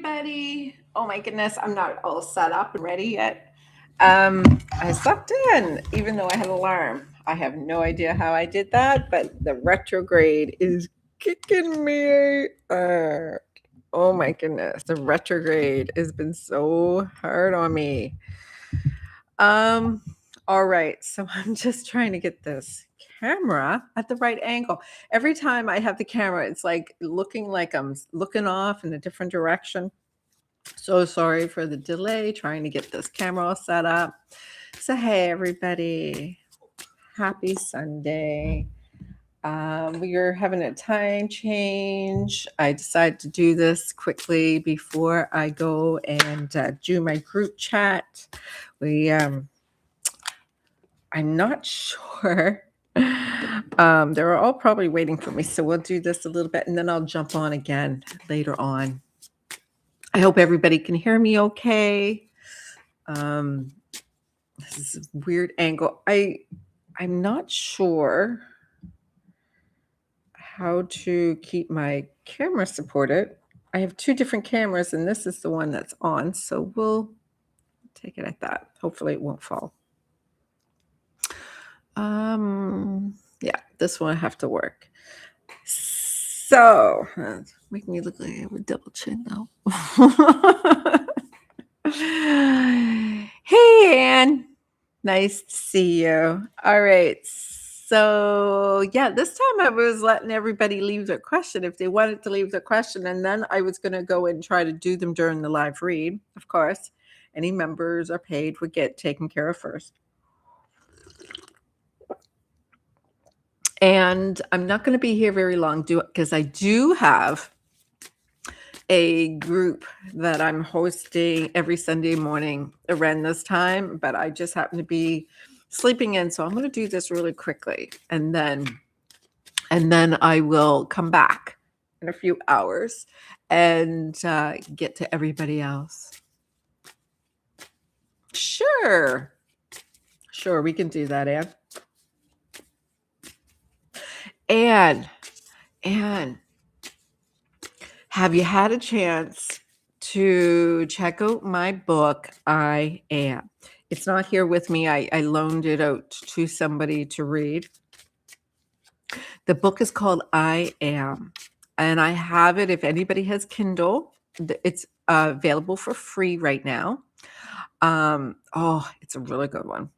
everybody. Oh my goodness, I'm not all set up and ready yet. I slept in, even though I had an alarm. I have no idea how I did that, but the retrograde is kicking me. Oh my goodness, the retrograde has been so hard on me. Um, all right, so I'm just trying to get this camera at the right angle. Every time I have the camera, it's like I'm looking off in a different direction. So sorry for the delay trying to get this camera all set up. So, hey, everybody, happy Sunday. We are having a time change. I decided to do this quickly before I go and do my group chat. I'm not sure. They're all probably waiting for me. So we'll do this a little bit and then I'll jump on again later on. I hope everybody can hear me okay. This is a weird angle. I'm not sure how to keep my camera supported. I have two different cameras and this is the one that's on. So we'll take it at that. Hopefully it won't fall. Yeah, this one I have to work. So, make me look like I have a double chin now. Hey, Anne. Nice to see you. All right. So, yeah, this time I was letting everybody leave their question if they wanted to leave their question. And then I was going to go and try to do them during the live read. Of course, any members or paid would get taken care of first. And I'm not going to be here very long because I do have a group that I'm hosting every Sunday morning around this time, but I just happen to be sleeping in. So I'm going to do this really quickly. And then I will come back in a few hours and get to everybody else. Sure, we can do that, Anne. Anne, have you had a chance to check out my book, I Am? It's not here with me. I loaned it out to somebody to read. The book is called I Am, and I have it. If anybody has Kindle, it's available for free right now. It's a really good one.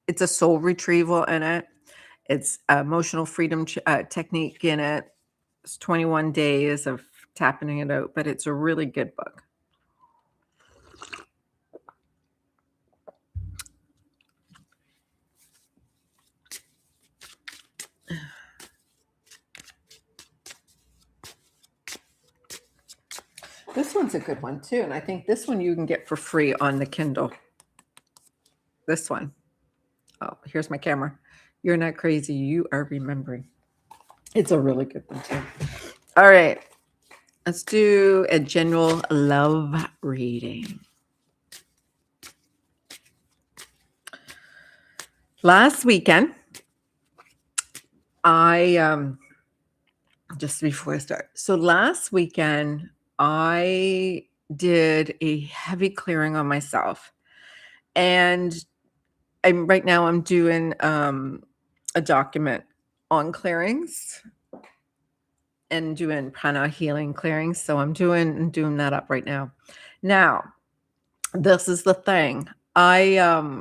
It's a soul retrieval in it. It's emotional freedom technique in it. It's 21 days of tapping it out, but it's a really good book. This one's a good one too, and I think this one you can get for free on the Kindle. This one. Oh, here's my camera. You're not crazy. You are remembering. It's a really good one too. All right. Let's do a general love reading. Last weekend, just before I start. So last weekend, I did a heavy clearing on myself. And right now I'm doing a document on clearings and doing prana healing clearings. So I'm doing that up right now. Now, this is the thing. I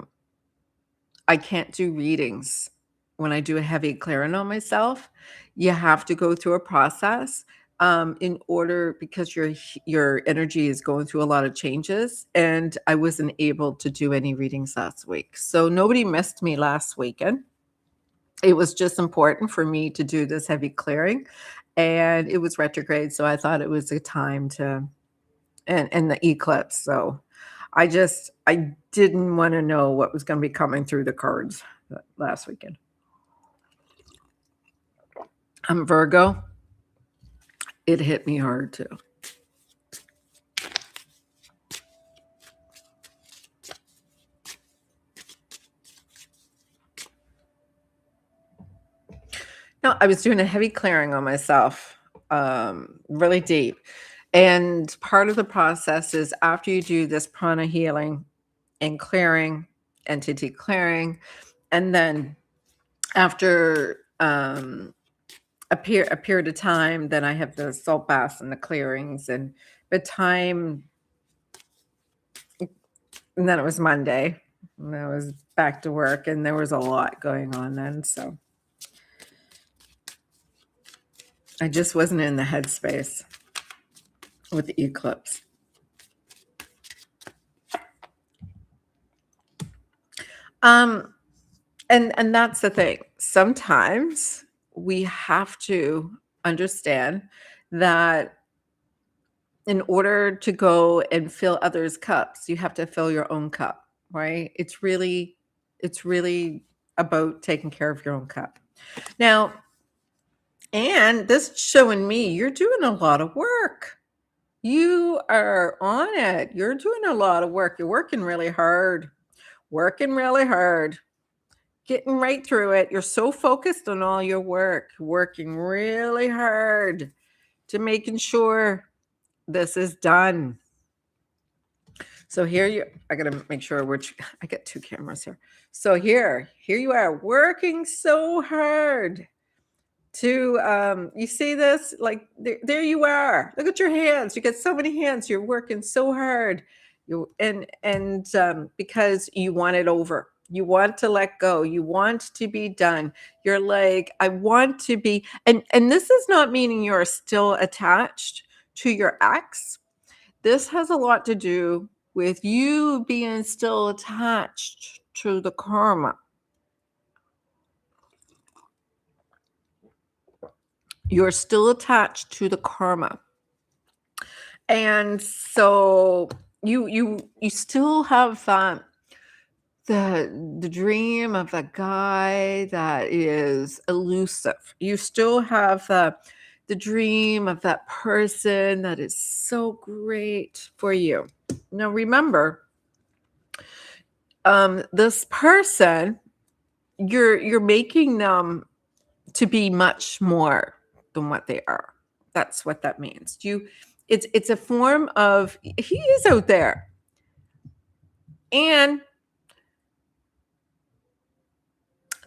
can't do readings when I do a heavy clearing on myself. You have to go through a process in order, because your energy is going through a lot of changes, and I wasn't able to do any readings last week. So nobody missed me last weekend. It was just important for me to do this heavy clearing, and it was retrograde, so I thought it was a time to, and the eclipse. So I didn't want to know what was going to be coming through the cards last weekend. I'm Virgo. It hit me hard too. No, I was doing a heavy clearing on myself, really deep. And part of the process is after you do this prana healing and clearing, entity clearing, and then after a period of time, then I have the salt baths and the clearings, and the time, and then it was Monday, and I was back to work, and there was a lot going on then, so I just wasn't in the headspace with the eclipse. And that's the thing. Sometimes we have to understand that in order to go and fill others' cups, you have to fill your own cup, right? It's really about taking care of your own cup. Now, and this is showing me you're doing a lot of work. You are on it. You're doing a lot of work. You're working really hard. Working really hard. Getting right through it. You're so focused on all your work, working really hard to making sure this is done. So I got to make sure I got two cameras here. So here you are working so hard to, you see this? Like there you are. Look at your hands. You got so many hands. You're working so hard. Because you want it over. You want to let go. You want to be done. You're like, I want to be, and this is not meaning you're still attached to your ex. This has a lot to do with you being still attached to the karma. You're still attached to the karma. And so you still have the dream of the guy that is elusive. You still have the dream of that person that is so great for you. Now remember, this person, you're making them to be much more than what they are. That's what that means. It's a form of, he is out there. And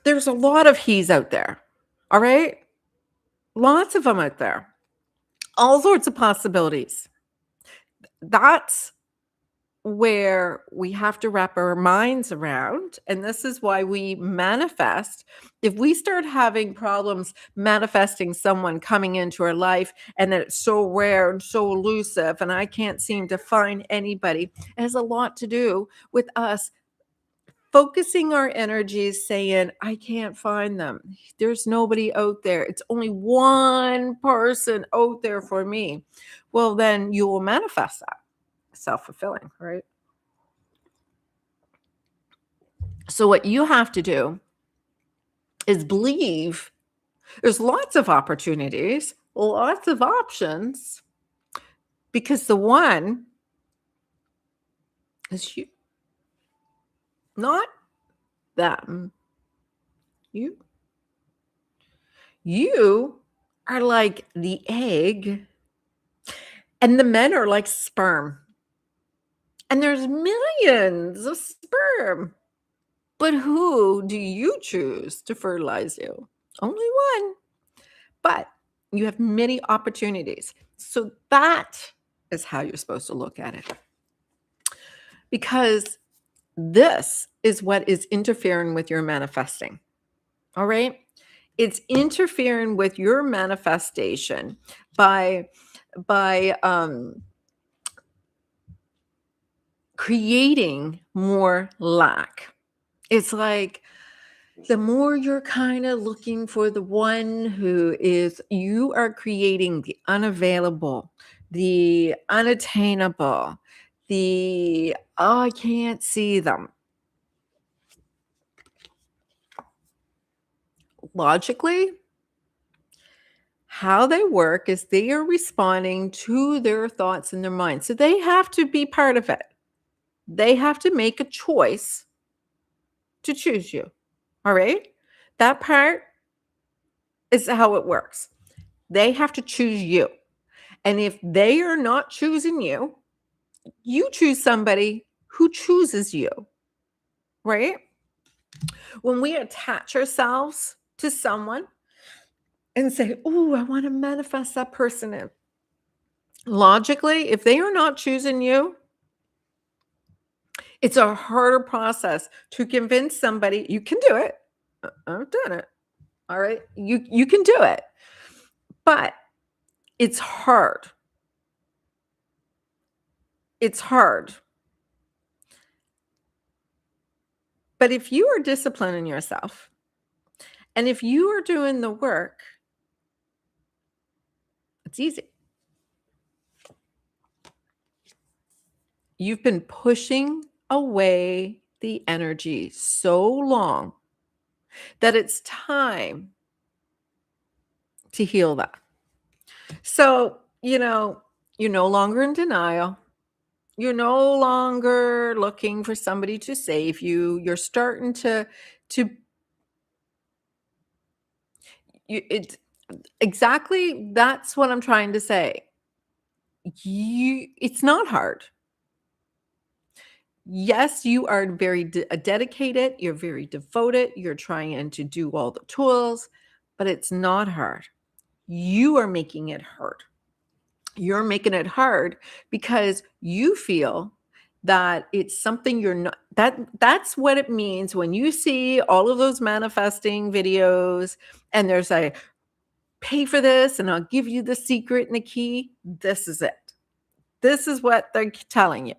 there's a lot of he's out there. All right? Lots of them out there. All sorts of possibilities. That's where we have to wrap our minds around. And this is why we manifest. If we start having problems manifesting someone coming into our life and that it's so rare and so elusive, and I can't seem to find anybody, it has a lot to do with us focusing our energies saying, I can't find them. There's nobody out there. It's only one person out there for me. Well, then you will manifest that. Self-fulfilling, right? So what you have to do is believe there's lots of opportunities, lots of options, because the one is you, not them. You are like the egg, and the men are like sperm. And there's millions of sperm. But who do you choose to fertilize you? Only one. But you have many opportunities. So that is how you're supposed to look at it. Because this is what is interfering with your manifesting. All right? It's interfering with your manifestation by creating more lack. It's like the more you're kind of looking for the one who is, you are creating the unavailable, the unattainable, I can't see them. Logically, how they work is they are responding to their thoughts in their mind. So they have to be part of it. They have to make a choice to choose you. All right? That part is how it works. They have to choose you. And if they are not choosing you, you choose somebody who chooses you, right? When we attach ourselves to someone and say, "Oh, I want to manifest that person in." Logically, if they are not choosing you, it's a harder process to convince somebody you can do it. I've done it. All right. You can do it. But it's hard. It's hard. But if you are disciplining yourself and if you are doing the work, it's easy. You've been pushing away the energy so long that it's time to heal that. So, you're no longer in denial. You're no longer looking for somebody to save you. You're starting to it exactly that's what I'm trying to say. It's not hard. Yes, you are very dedicated, you're very devoted, you're trying to do all the tools, but it's not hard. You are making it hard. You're making it hard because you feel that it's something you're not that's what it means when you see all of those manifesting videos and there's a pay for this and I'll give you the secret and the key. This is it. This is what they're telling you.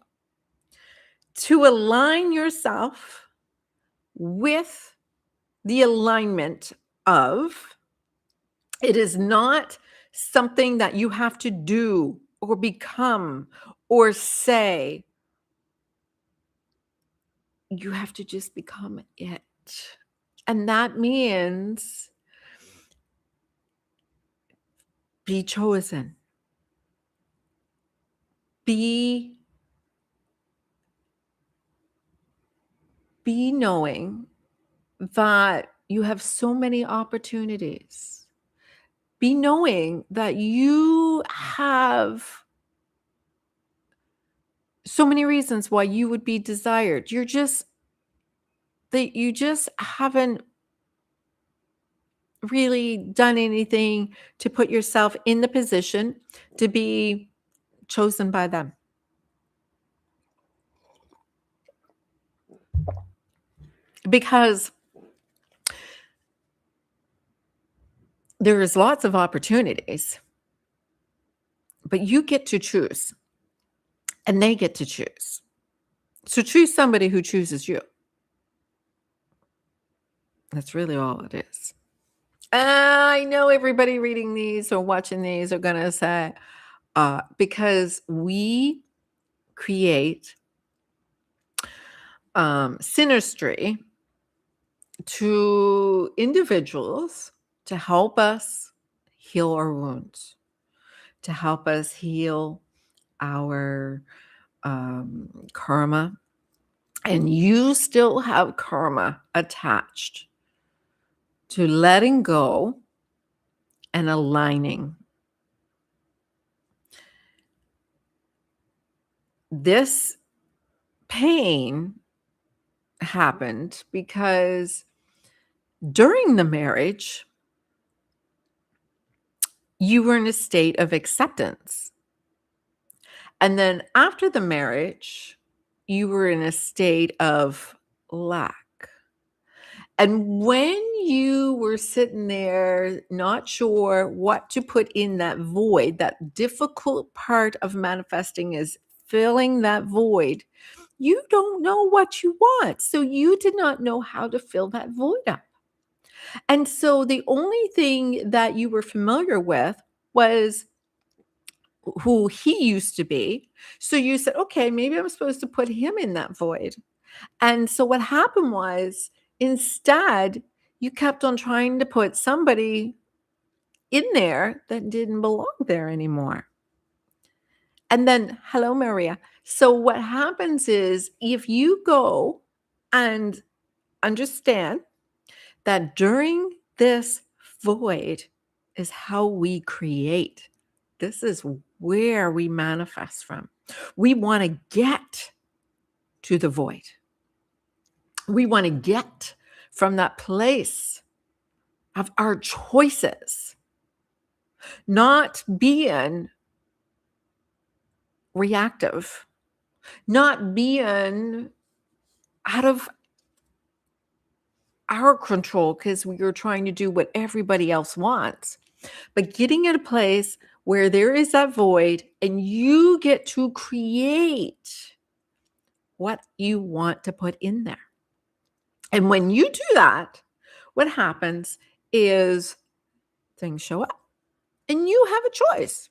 To align yourself with the alignment of it is not something that you have to do or become or say. You have to just become it. And that means be chosen. Be knowing that you have so many opportunities. Be knowing that you have so many reasons why you would be desired. You just haven't really done anything to put yourself in the position to be chosen by them. Because there is lots of opportunities, but you get to choose and they get to choose. So choose somebody who chooses you. That's really all it is. I know everybody reading these or watching these are going to say, because we create synastry to individuals to help us heal our wounds, to help us heal our karma. And you still have karma attached to letting go and aligning. This pain happened because during the marriage, you were in a state of acceptance. And then after the marriage, you were in a state of lack. And when you were sitting there, not sure what to put in that void, that difficult part of manifesting is filling that void. You don't know what you want. So you did not know how to fill that void up. And so the only thing that you were familiar with was who he used to be. So you said, okay, maybe I'm supposed to put him in that void. And so what happened was instead, you kept on trying to put somebody in there that didn't belong there anymore. And then, hello, Maria. So what happens is if you go and understand that during this void is how we create. This is where we manifest from. We want to get to the void. We want to get from that place of our choices, not being reactive, not being out of our control because we are trying to do what everybody else wants, but getting in a place where there is that void and you get to create what you want to put in there. And when you do that, what happens is things show up and you have a choice.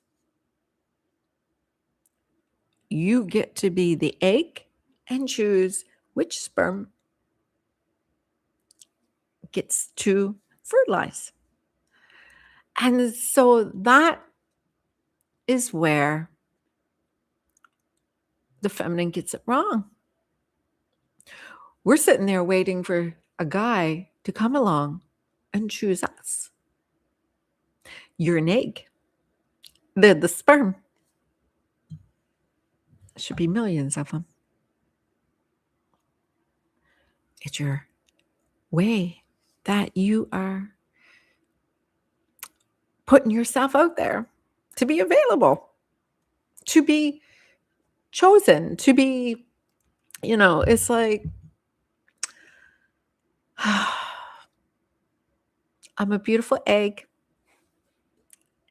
You get to be the egg and choose which sperm gets to fertilize. And so that is where the feminine gets it wrong. We're sitting there waiting for a guy to come along and choose us. You're an egg. They're the sperm. Should be millions of them. It's your way that you are putting yourself out there to be available, to be chosen, to be, it's like, I'm a beautiful egg.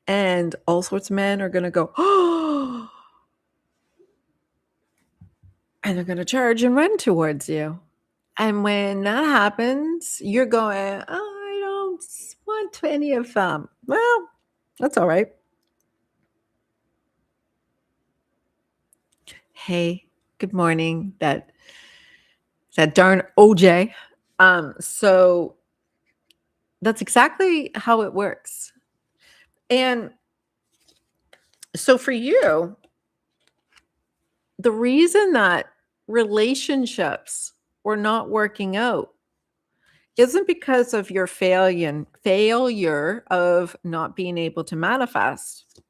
And all sorts of men are going to go, oh, and they're going to charge and run towards you. And when that happens, you're going, oh, I don't want any of them. Well, that's all right. Hey, good morning. That darn OJ. So that's exactly how it works. And so for you, the reason that relationships were not working out isn't because of your failure of not being able to manifest,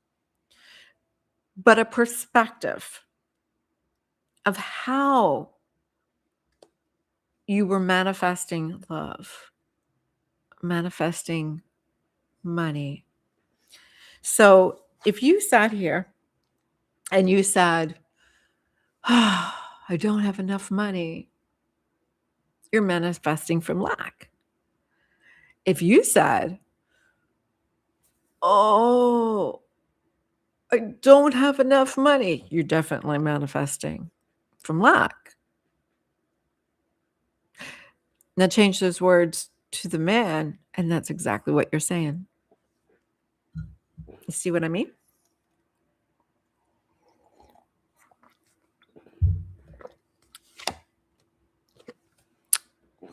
but a perspective of how you were manifesting love, manifesting money. So if you sat here and you said, oh, I don't have enough money, you're manifesting from lack. If you said, oh, I don't have enough money, you're definitely manifesting from lack. Now change those words to the man, and that's exactly what you're saying. You see what I mean?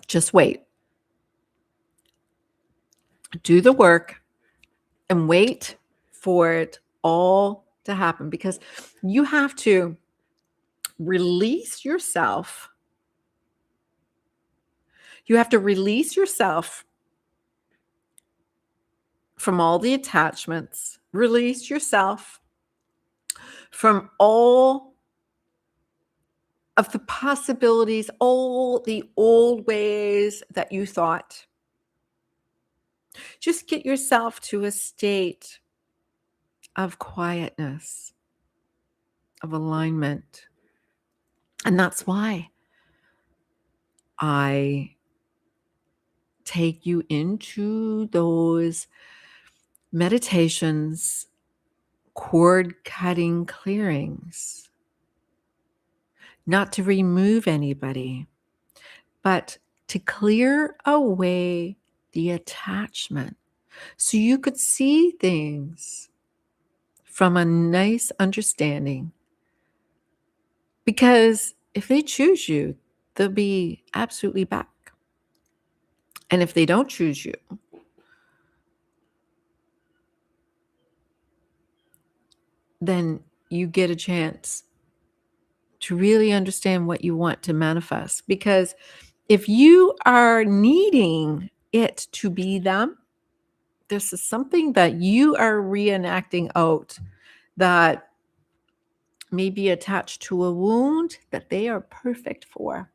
Just wait. Do the work and wait for it all to happen, because you have to release yourself. You have to release yourself from all the attachments, release yourself from all of the possibilities, all the old ways that you thought. Just get yourself to a state of quietness, of alignment. And that's why I take you into those meditations, cord cutting clearings, not to remove anybody, but to clear away the attachment so you could see things from a nice understanding. Because if they choose you, they'll be absolutely back. And if they don't choose you, then you get a chance to really understand what you want to manifest. Because if you are needing it to be them, this is something that you are reenacting out that may be attached to a wound that they are perfect for.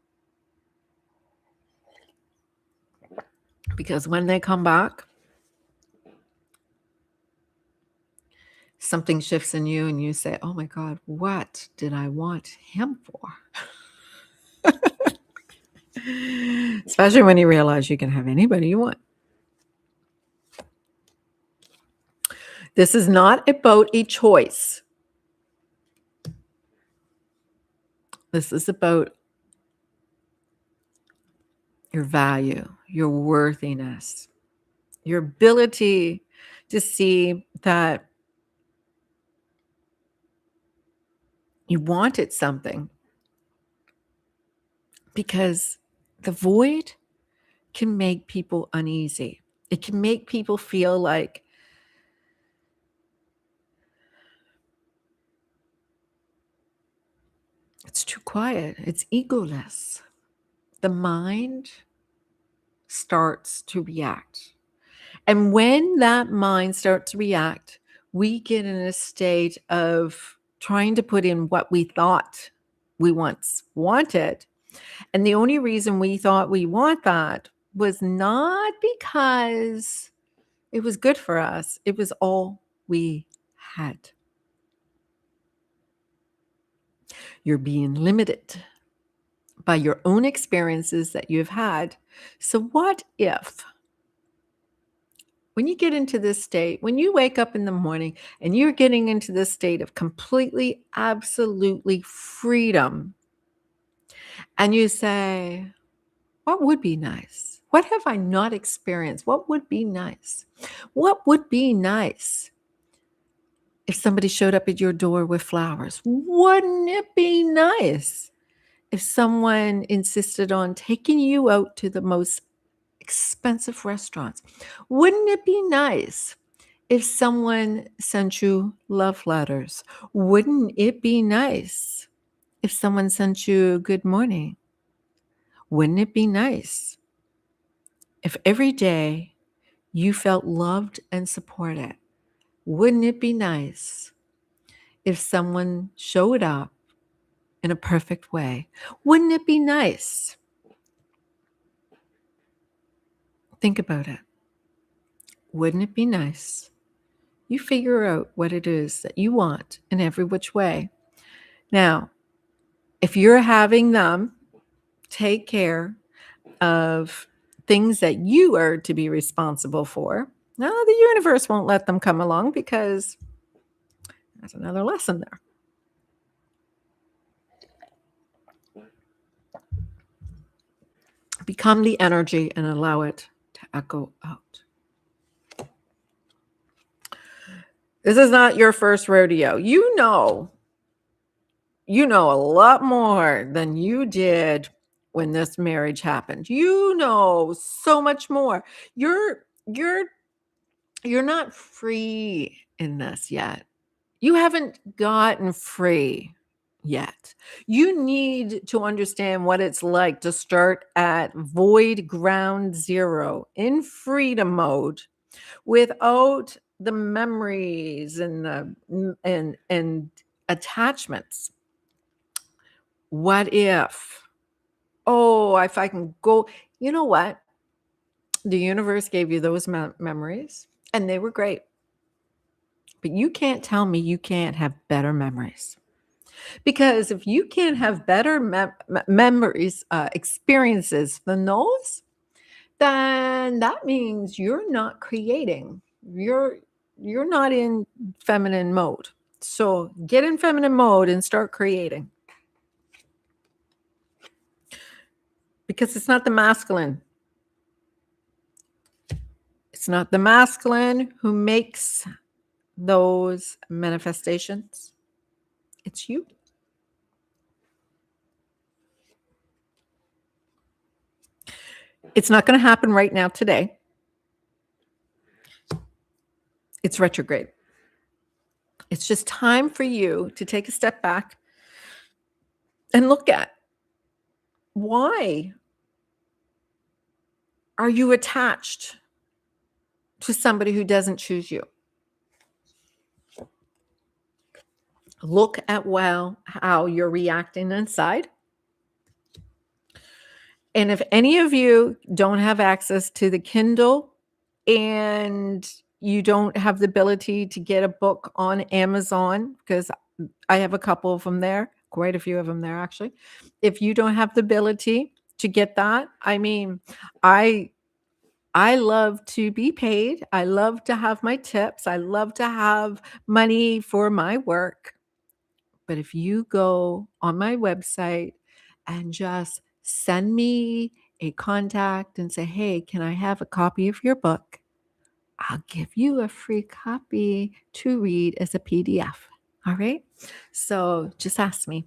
Because when they come back, something shifts in you and you say, oh my God, what did I want him for? Especially when you realize you can have anybody you want. This is not about a choice. This is about your value, your worthiness, your ability to see that you wanted something, because the void can make people uneasy. It can make people feel like it's too quiet. It's egoless. The mind starts to react. And when that mind starts to react, we get in a state of trying to put in what we thought we once wanted. And the only reason we thought we want that was not because it was good for us. It was all we had. You're being limited by your own experiences that you've had. So what if, when you get into this state, when you wake up in the morning and you're getting into this state of completely, absolutely freedom, and you say, what would be nice? What have I not experienced? What would be nice? What would be nice if somebody showed up at your door with flowers? Wouldn't it be nice if someone insisted on taking you out to the most expensive restaurants? Wouldn't it be nice if someone sent you love letters? Wouldn't it be nice if someone sent you good morning? Wouldn't it be nice if every day you felt loved and supported? Wouldn't it be nice if someone showed up in a perfect way? Wouldn't it be nice? Think about it. Wouldn't it be nice? You figure out what it is that you want in every which way. Now, if you're having them take care of things that you are to be responsible for, now the universe won't let them come along, because that's another lesson there. Become the energy and allow it to echo out. This is not your first rodeo. You know a lot more than you did when this marriage happened. You know so much more. You're not free in this yet. You haven't gotten free yet. You need to understand what it's like to start at void ground zero in freedom mode, without the memories and the and attachments. What if? Oh, if I can go, you know what? The universe gave you those memories and they were great. But you can't tell me you can't have better memories. Because if you can't have better memories, experiences than those, then that means you're not creating. You're not in feminine mode. So get in feminine mode and start creating. Because it's not the masculine. It's not the masculine who makes those manifestations. It's you. It's not going to happen right now today. It's retrograde. It's just time for you to take a step back and look at, why are you attached to somebody who doesn't choose you? Look at how you're reacting inside. And if any of you don't have access to the Kindle and you don't have the ability to get a book on Amazon, because I have a couple of them there, quite a few of them there actually. If you don't have the ability to get that, I mean, I I love to be paid. I love to have my tips. I love to have money for my work. But if you go on my website and just send me a contact and say, "Hey, can I have a copy of your book?" I'll give you a free copy to read as a PDF. All right? So just ask me.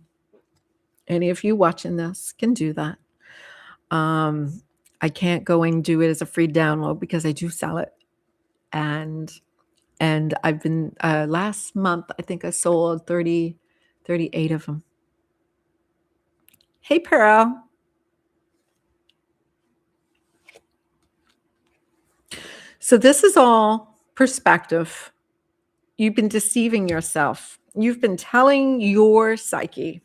Any of you watching this can do that. Um, I can't go and do it as a free download because I do sell it. And I've been last month, I think I sold 38 of them. Hey, Pearl. So this is all perspective. You've been deceiving yourself. You've been telling your psyche.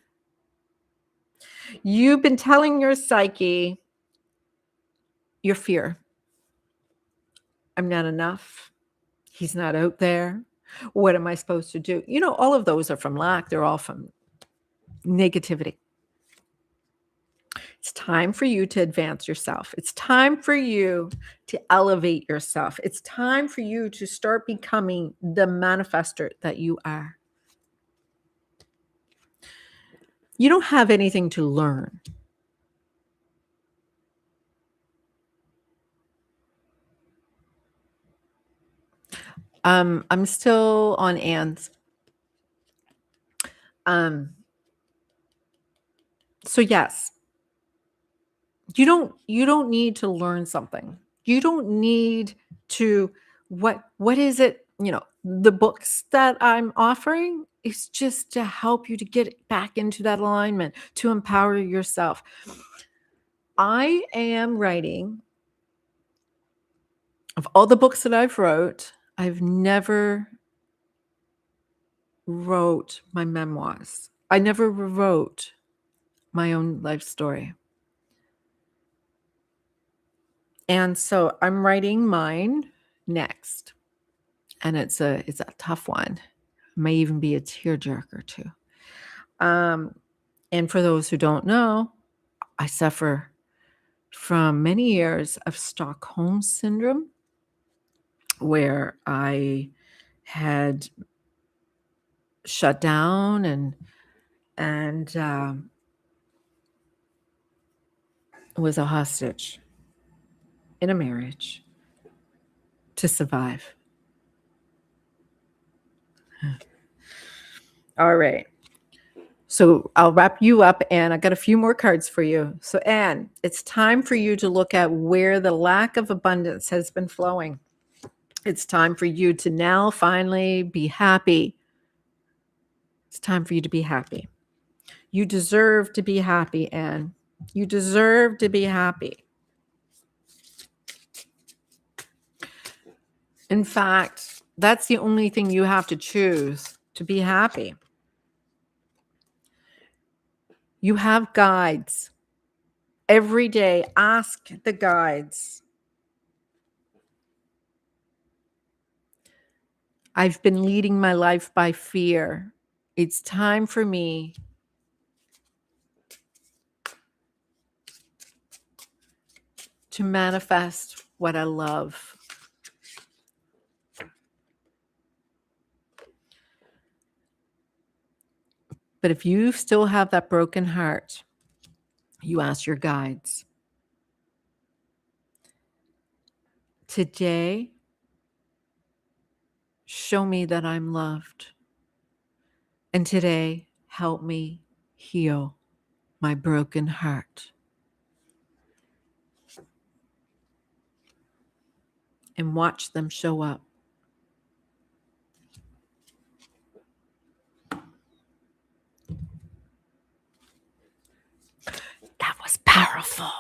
You've been telling your psyche your fear. I'm not enough. He's not out there. What am I supposed to do? You know, all of those are from lack. They're all from negativity. It's time for you to advance yourself. It's time for you to elevate yourself. It's time for you to start becoming the manifester that you are. You don't have anything to learn. I'm still on Anne's. So yes, you don't need to learn something. You don't need to what is it, the books that I'm offering is just to help you to get back into that alignment, to empower yourself. I am writing of all the books that I've never wrote my memoirs. I never wrote my own life story. And so I'm writing mine next. And it's a tough one. It may even be a tearjerker too. And for those who don't know, I suffer from many years of Stockholm syndrome, where I had shut down and was a hostage in a marriage to survive. All right. So I'll wrap you up, and I got a few more cards for you. So Anne, it's time for you to look at where the lack of abundance has been flowing. It's time for you to now finally be happy. It's time for you to be happy. You deserve to be happy, Anne. You deserve to be happy. In fact, that's the only thing you have to choose to be happy. You have guides. Every day, ask the guides. I've been leading my life by fear. It's time for me to manifest what I love. But if you still have that broken heart, you ask your guides. Today, show me that I'm loved. And today, help me heal my broken heart. And watch them show up. That was powerful.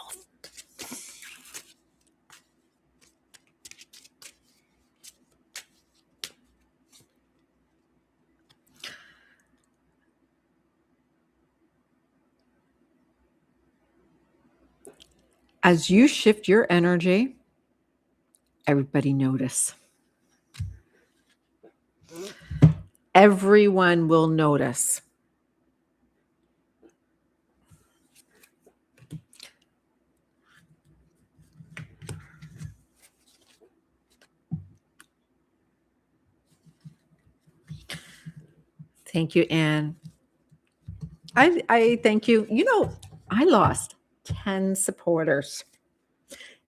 As you shift your energy, everybody notice. Everyone will notice. Thank you, Anne. I thank you. You know, I lost 10 supporters,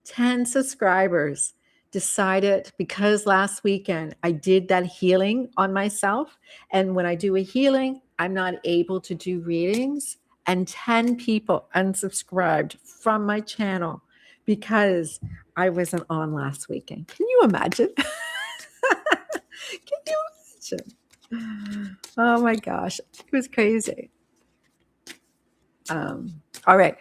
10 subscribers. Decided because last weekend I did that healing on myself. And when I do a healing, I'm not able to do readings. And 10 people unsubscribed from my channel because I wasn't on last weekend. Can you imagine? Can you imagine? Oh my gosh, it was crazy. All right.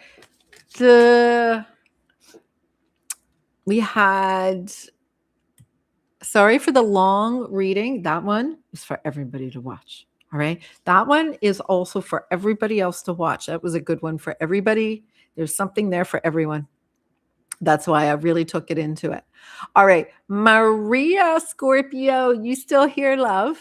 We had, sorry for the long reading. That one is for everybody to watch. All right. That one is also for everybody else to watch. That was a good one for everybody. There's something there for everyone. That's why I really took it into it. All right. Maria Scorpio, you still here, love?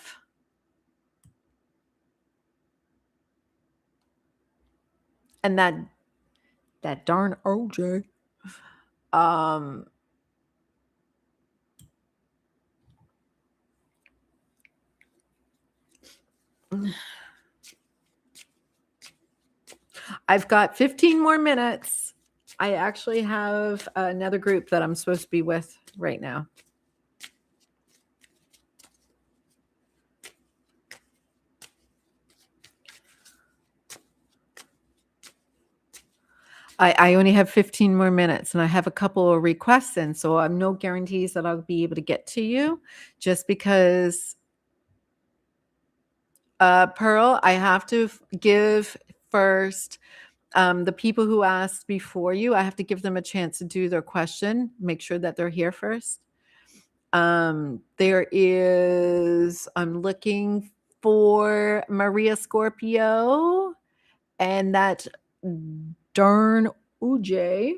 And that darn OJ. I've got 15 more minutes. I actually have another group that I'm supposed to be with right now. I only have 15 more minutes and I have a couple of requests in, so I'm no guarantees that I'll be able to get to you just because Pearl, I have to give first the people who asked before you, I have to give them a chance to do their question, make sure that they're here first. There is, I'm looking for Maria Scorpio and that darn Uj.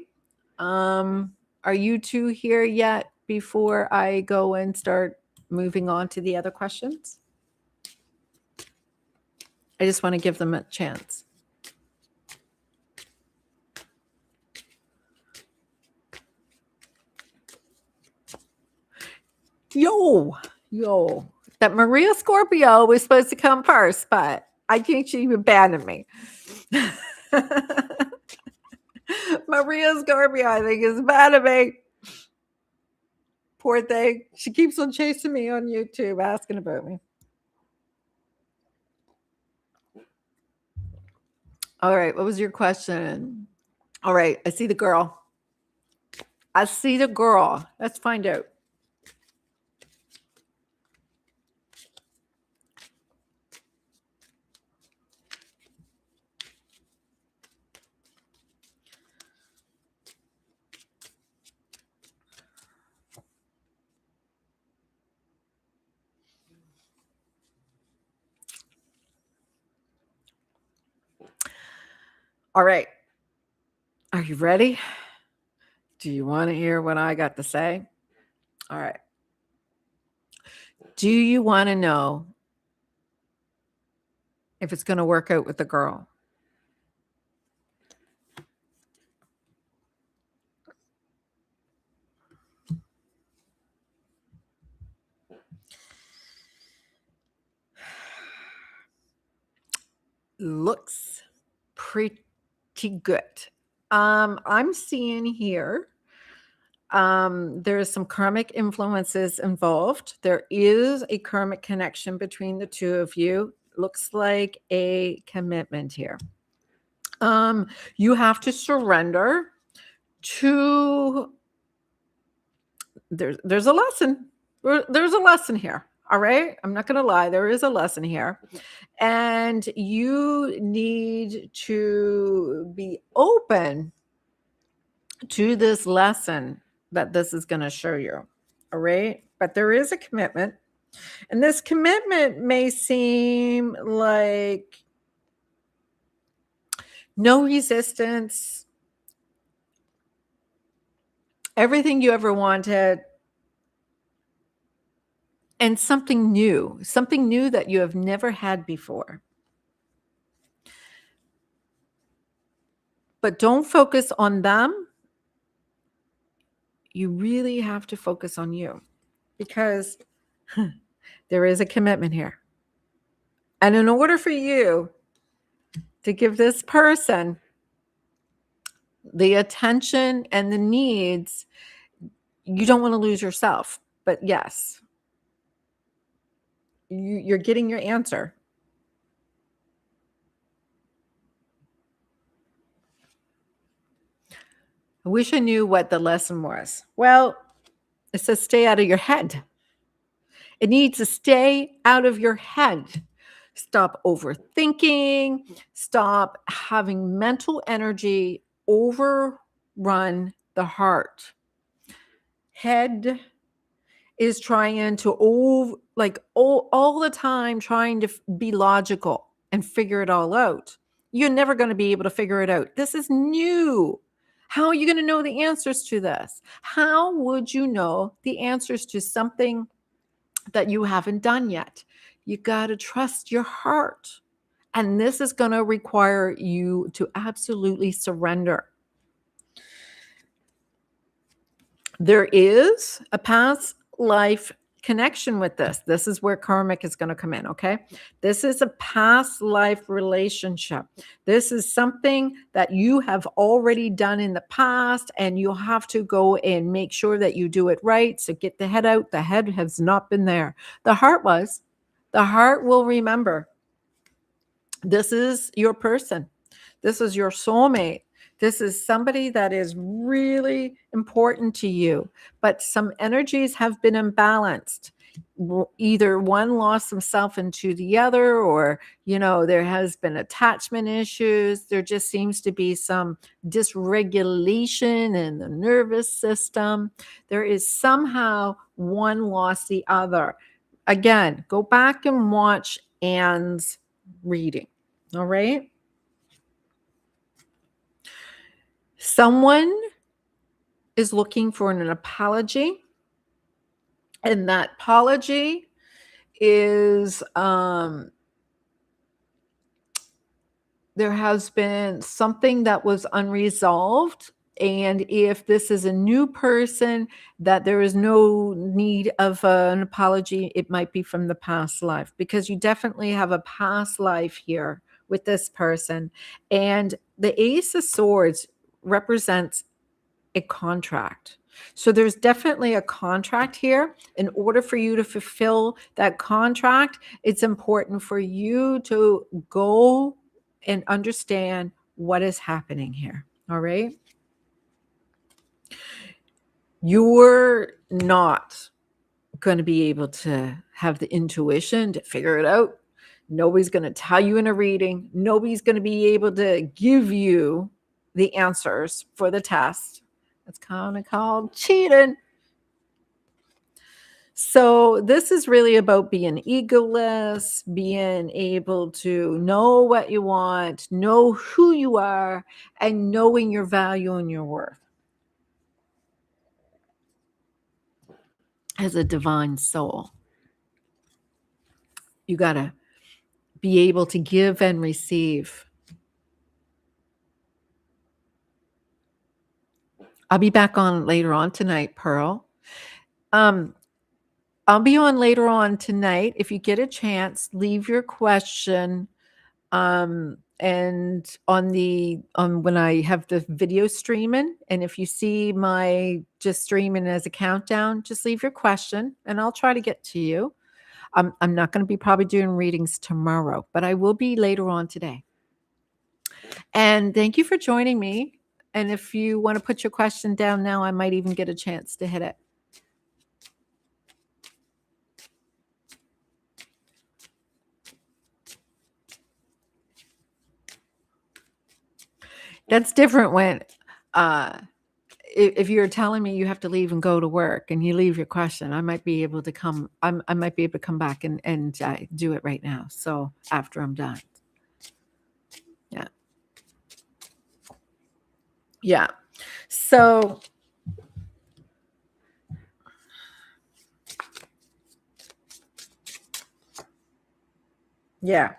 Are you two here yet before I go and start moving on to the other questions? I just want to give them a chance. Yo, that Maria Scorpio was supposed to come first, but I think she abandoned me. Maria Scorpio, I think, is mad at me. Poor thing. She keeps on chasing me on YouTube, asking about me. All right, what was your question? All right, I see the girl. I see the girl. Let's find out. All right. Are you ready? Do you want to hear what I got to say? All right. Do you want to know if it's going to work out with the girl? Looks pretty good. I'm seeing here there's some karmic influences involved. There is a karmic connection between the two of you. Looks like a commitment here. You have to surrender to there's a lesson. There's a lesson here. All right. I'm not going to lie. There is a lesson here. And you need to be open to this lesson that this is going to show you. All right. But there is a commitment. And this commitment may seem like no resistance. everything you ever wanted, and something new that you have never had before. But don't focus on them. You really have to focus on you, because there is a commitment here. And in order for you to give this person the attention and the needs, you don't want to lose yourself. But yes, you're getting your answer. I wish I knew what the lesson was. Well, it says stay out of your head. It needs to stay out of your head. Stop overthinking. Stop having mental energy overrun the heart. Head is trying to all the time trying to be logical and figure it all out. You're never going to be able to figure it out. This is new. How are you going to know the answers to this? How would you know the answers to something that you haven't done yet? You got to trust your heart. And this is going to require you to absolutely surrender. There is a past life connection with this. This is where karmic is going to come in, okay? This is a past life relationship. This is something that you have already done in the past, and you have to go and make sure that you do it right. So get the head out. The head has not been there. The heart was. The heart will remember. This is your person. This is your soulmate. This is somebody that is really important to you, but some energies have been imbalanced. Either one lost himself into the other, or, there has been attachment issues. There just seems to be some dysregulation in the nervous system. There is somehow one lost the other. Again, go back and watch Anne's reading. All right. Someone is looking for an apology, and that apology is there has been something that was unresolved. And if this is a new person, that there is no need of an apology, it might be from the past life, because you definitely have a past life here with this person. And the Ace of Swords represents a contract. So there's definitely a contract here. In order for you to fulfill that contract, it's important for you to go and understand what is happening here. All right. You're not going to be able to have the intuition to figure it out. Nobody's going to tell you in a reading. Nobody's going to be able to give you the answers for the test. That's kind of called cheating. So this is really about being egoless, being able to know what you want, know who you are, and knowing your value and your worth as a divine soul. You got to be able to give and receive. I'll be back on later on tonight, Pearl. I'll be on later on tonight. If you get a chance, leave your question. And on when I have the video streaming, and if you see my just streaming as a countdown, just leave your question and I'll try to get to you. I'm not going to be probably doing readings tomorrow, but I will be later on today. And thank you for joining me. And if you want to put your question down now, I might even get a chance to hit it. That's different when if you're telling me you have to leave and go to work and you leave your question, I might be able to come. I might be able to come back and do it right now. So after I'm done. Yeah. So Yeah.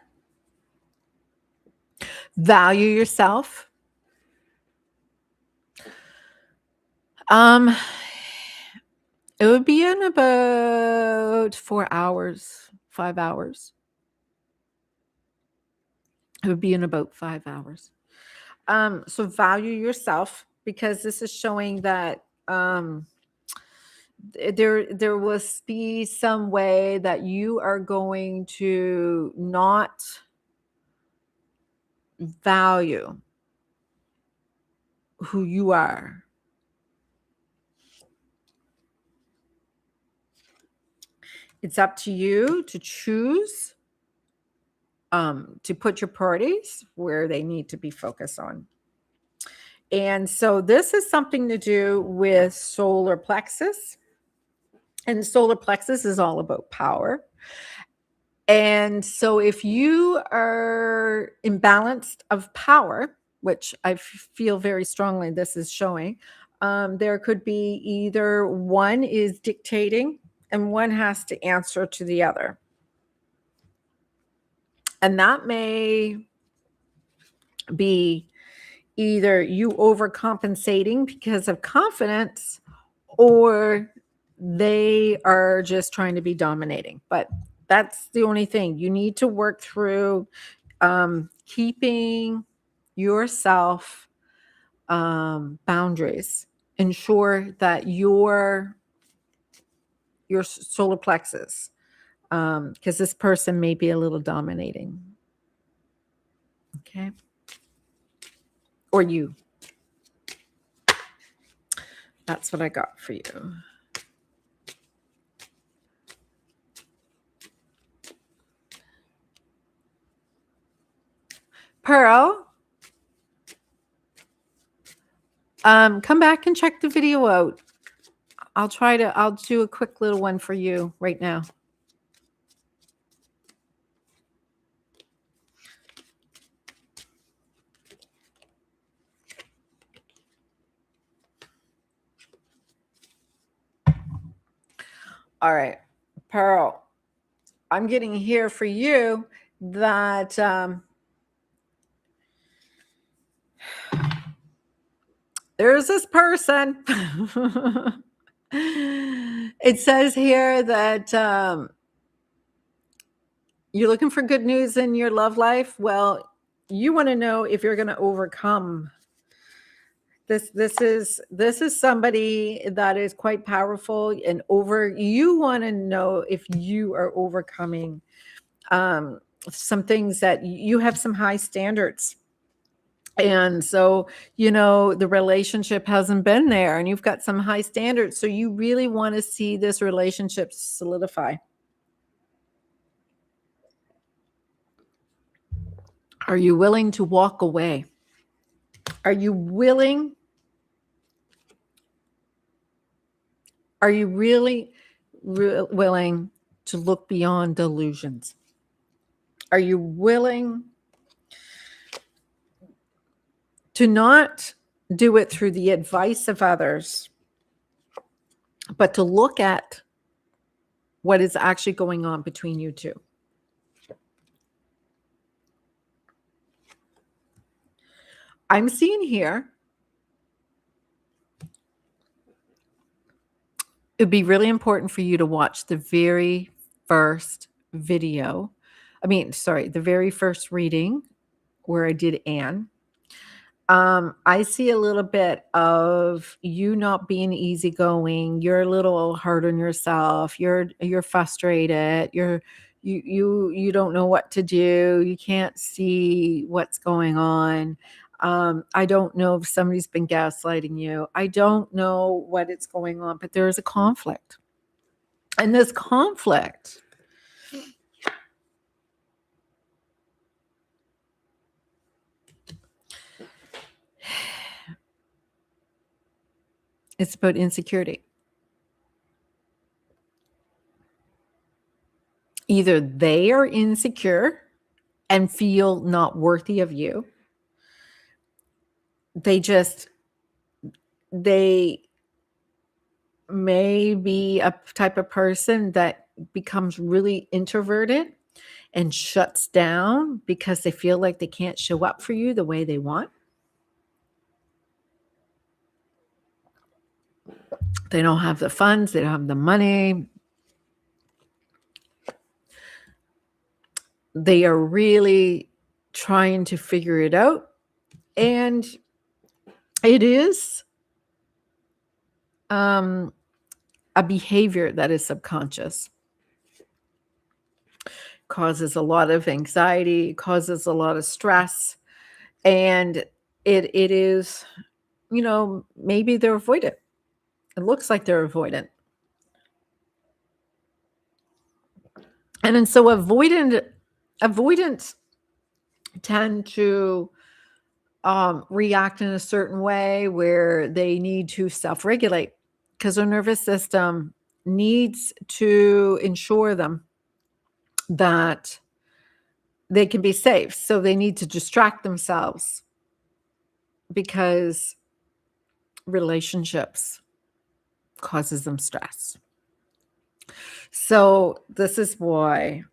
Value yourself. Um, it would be in about 4 hours, 5 hours. It would be in about 5 hours. So value yourself, because this is showing that there will be some way that you are going to not value who you are. It's up to you to choose to put your priorities where they need to be focused on. And so this is something to do with solar plexus. And solar plexus is all about power. And so if you are imbalanced of power, which I feel very strongly this is showing, there could be either one is dictating and one has to answer to the other. And that may be either you overcompensating because of confidence, or they are just trying to be dominating. But that's the only thing. You need to work through keeping yourself boundaries. Ensure that your solar plexus, because this person may be a little dominating. Okay. Or you. That's what I got for you. Pearl, come back and check the video out. I'll do a quick little one for you right now. All right, Pearl, I'm getting here for you that there's this person. It says here that you're looking for good news in your love life. Well, you want to know if you're going to overcome this is somebody that is quite powerful and you want to know if you are overcoming some things, that you have some high standards. And so, the relationship hasn't been there and you've got some high standards. So you really want to see this relationship solidify. Are you willing to walk away? Are you willing? Are you really willing to look beyond delusions? Are you willing to not do it through the advice of others, but to look at what is actually going on between you two? I'm seeing here, it'd be really important for you to watch the very first video. The very first reading where I did Anne. I see a little bit of you not being easygoing. You're a little hard on yourself. You're frustrated. You don't know what to do. You can't see what's going on. I don't know if somebody's been gaslighting you. I don't know what is going on, but there is a conflict. And this conflict it's about insecurity. Either they are insecure and feel not worthy of you. They may be a type of person that becomes really introverted and shuts down because they feel like they can't show up for you the way they want. They don't have the funds, they don't have the money. They are really trying to figure it out. And it is a behavior that is subconscious. Causes a lot of anxiety, causes a lot of stress. And it is, maybe they're avoidant. It looks like they're avoidant. And then so avoidants tend to react in a certain way where they need to self-regulate because their nervous system needs to ensure them that they can be safe. So they need to distract themselves because relationships causes them stress. So this is why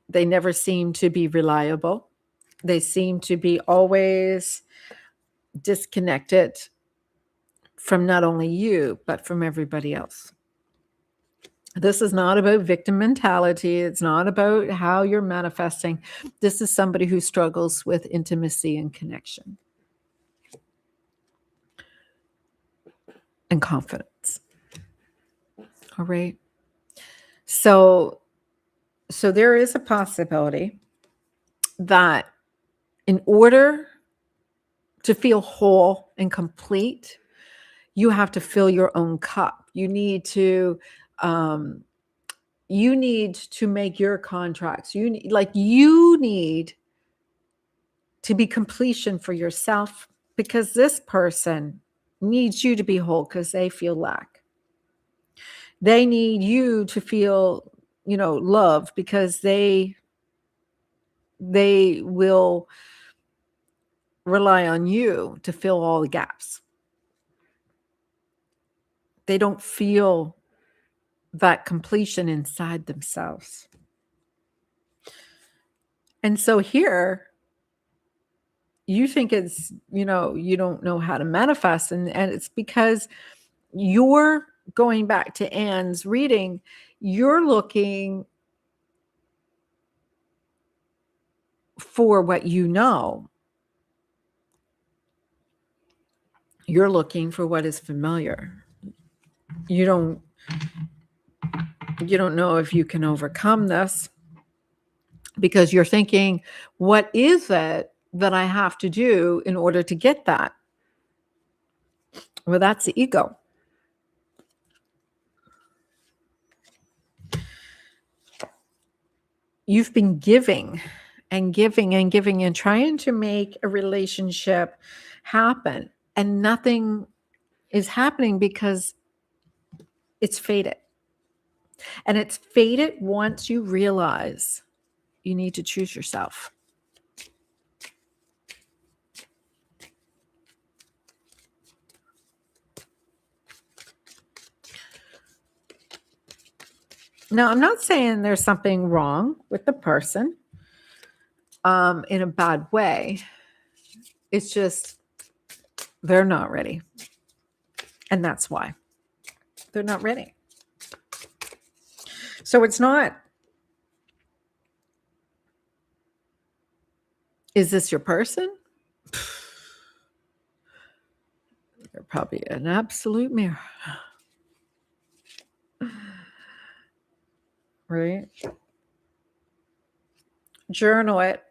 they never seem to be reliable. They seem to be always disconnected from not only you, but from everybody else. This is not about victim mentality. It's not about how you're manifesting. This is somebody who struggles with intimacy and connection and confidence. All right. So there is a possibility that in order to feel whole and complete, you have to fill your own cup. You need to make your contracts. You need to be completion for yourself because this person needs you to be whole because they feel lack. They need you to feel, love because they will rely on you to fill all the gaps. They don't feel that completion inside themselves. And so here, you think it's, you don't know how to manifest. And it's because you're going back to Anne's reading, you're looking for what you know. You're looking for what is familiar. You don't know if you can overcome this because you're thinking, what is it that I have to do in order to get that? Well, that's the ego. You've been giving and giving and giving and trying to make a relationship happen, and nothing is happening because it's faded. And it's faded once you realize you need to choose yourself. Now, I'm not saying there's something wrong with the person in a bad way. It's just they're not ready. And that's why they're not ready. So it's not, is this your person? They're probably an absolute mirror. Right? Journal it.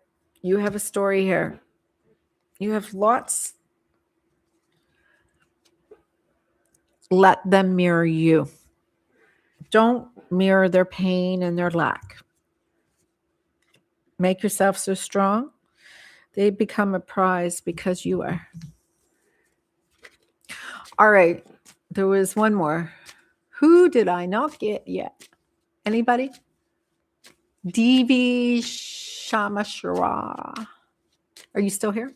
You have a story here. You have lots. Let them mirror you. Don't mirror their pain and their lack. Make yourself so strong. They become a prize because you are. All right. There was one more. Who did I not get yet? Anybody? Devi Shamashara. Are you still here?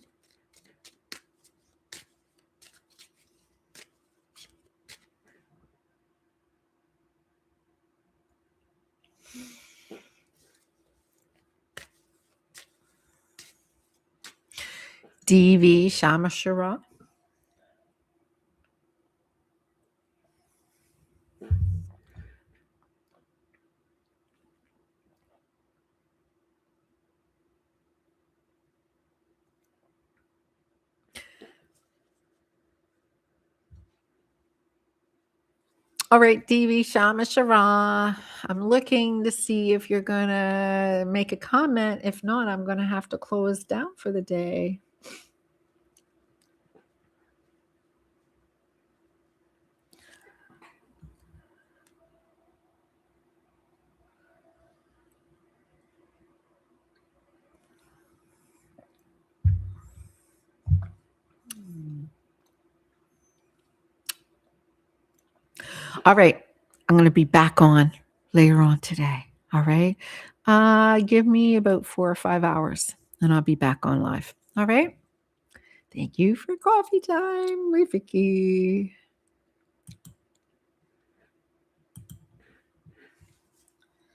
DV Shamashara. All right, DV Shamashara. I'm looking to see if you're going to make a comment. If not, I'm going to have to close down for the day. All right. I'm going to be back on later on today. All right. Give me about 4 or 5 hours and I'll be back on live. All right. Thank you for coffee time, Vicky.